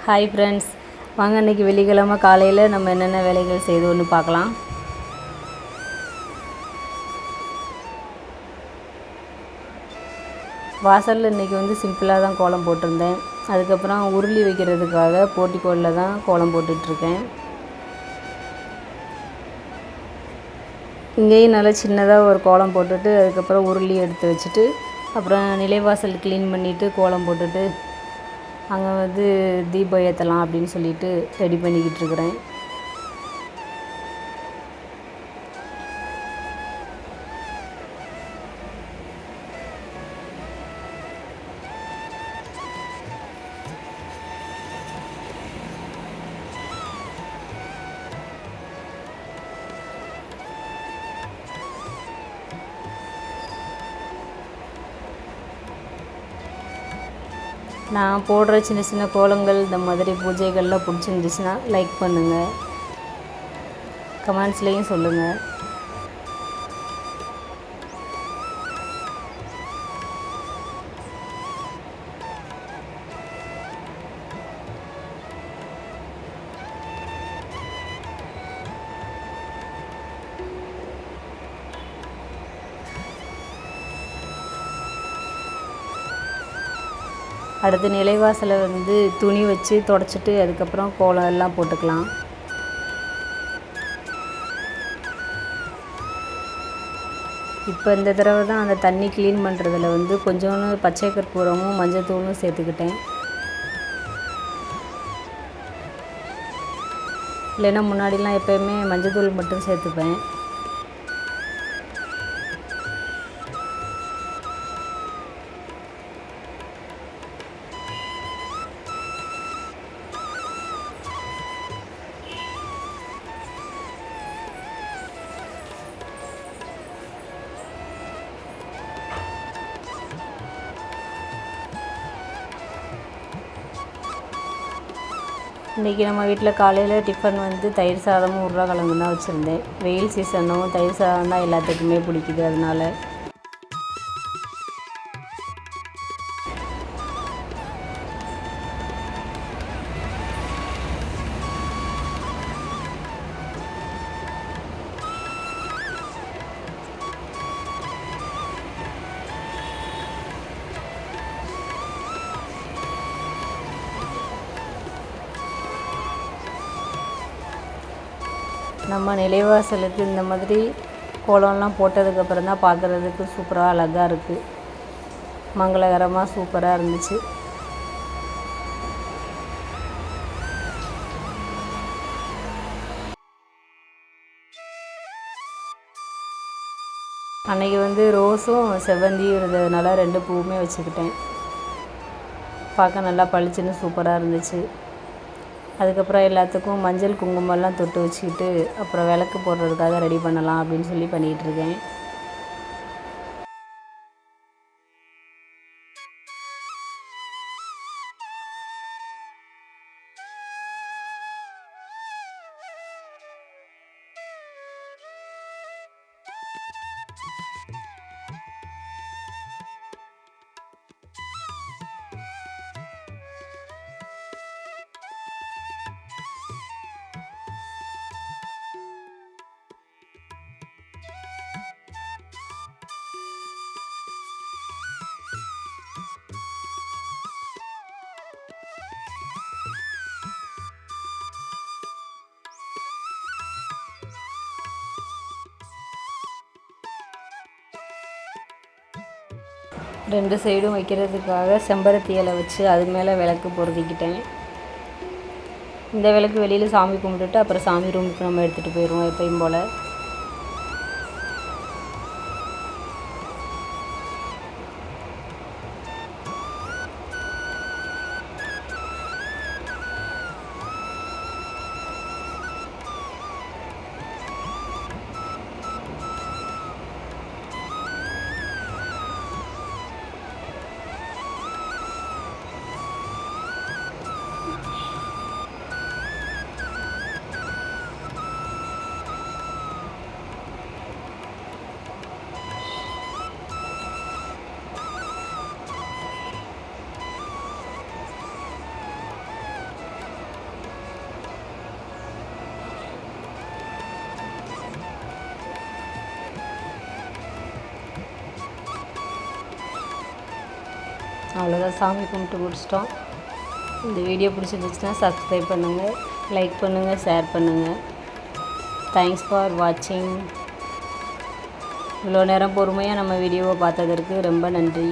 Hi friends, வாங்க இன்றைக்கி வெள்ளிக்கிழமை காலையில் நம்ம என்னென்ன வேலைகள் செய்தோன்னு பார்க்கலாம். வாசலில் இன்றைக்கி சிம்பிளாக தான் கோலம் போட்டிருந்தேன். அதுக்கப்புறம் உருளி வைக்கிறதுக்காக போட்டிக்கோலில் தான் கோலம் போட்டுட்ருக்கேன். இங்கேயும் நல்லா சின்னதாக ஒரு கோலம் போட்டுட்டு அதுக்கப்புறம் உருளி எடுத்து வச்சுட்டு அப்புறம் நிலைவாசல் க்ளீன் பண்ணிவிட்டு கோலம் போட்டுட்டு அங்கே தீபம் ஏற்றலாம் அப்படின்னு சொல்லிட்டு ரெடி பண்ணிக்கிட்டு இருக்கிறேன். நான் போடுற சின்ன சின்ன கோலங்கள் இந்த மாதிரி பூஜைகள்லாம் பிடிச்சிருந்துச்சுன்னா லைக் பண்ணுங்கள், கமெண்ட்ஸ்லேயும் சொல்லுங்கள். அடுத்து நிலைவாசலை துணி வச்சு தொடச்சிட்டு அதுக்கப்புறம் கோலம் எல்லாம் போட்டுக்கலாம். இப்போ இந்த தடவை தான் அந்த தண்ணி க்ளீன் பண்ணுறதுல கொஞ்சோண்டு பச்சை கற்பூரமும் மஞ்சத்தூளும் சேர்த்துக்கிட்டேன். இல்லைன்னா முன்னாடிலாம் எப்போயுமே மஞ்சத்தூள் மட்டும் சேர்த்துப்பேன். இன்றைக்கி நம்ம வீட்டில் காலையில் டிஃபன் தயிர் சாதமும் உருளைக்கிழங்கும் தான் வச்சுருந்தேன். வெயில் சீசனும் தயிர் சாதம் தான் எல்லாத்துக்குமே பிடிக்குது. அதனால் நம்ம நிலைவாசலுக்கு இந்த மாதிரி கோலம்லாம் போட்டதுக்கப்புறம் தான் பார்க்குறதுக்கு சூப்பராக அழகாக இருக்குது. மங்களகரமாக சூப்பராக இருந்துச்சு. அன்றைக்கி ரோஸும் செவ்வந்தியும் இருந்ததுனால 2 பூவுமே வச்சுக்கிட்டேன். பார்க்க நல்லா பளிச்சுன்னு சூப்பராக இருந்துச்சு. அதுக்கப்புறம் எல்லாத்துக்கும் மஞ்சள் குங்குமம்லாம் தொட்டு வச்சுக்கிட்டு அப்புறம் விளக்கு போடுறதுக்காக ரெடி பண்ணலாம் அப்படின்னு சொல்லி பண்ணிகிட்ருக்கேன். ரெண்டு சைடும் வைக்கிறதுக்காக செம்பருத்தி இலை வச்சு அது மேலே விளக்கு பொருத்திக்கிட்டேன். இந்த விளக்கு வெளியில் சாமி கும்பிட்டுட்டு அப்புறம் சாமி ரூமுக்கு நம்ம எடுத்துகிட்டு போயிடுவோம் எப்பயும் போல். அவ்வளோதான், சாமி கும்பிட்டு முடிச்சிட்டோம். இந்த வீடியோ பிடிச்சிருந்துச்சுன்னா சப்ஸ்கிரைப் பண்ணுங்கள், லைக் பண்ணுங்கள், ஷேர் பண்ணுங்கள். தேங்க்ஸ் ஃபார் வாட்சிங். இவ்வளோ நேரம் பொறுமையாக நம்ம வீடியோவை பார்த்ததற்கு ரொம்ப நன்றி.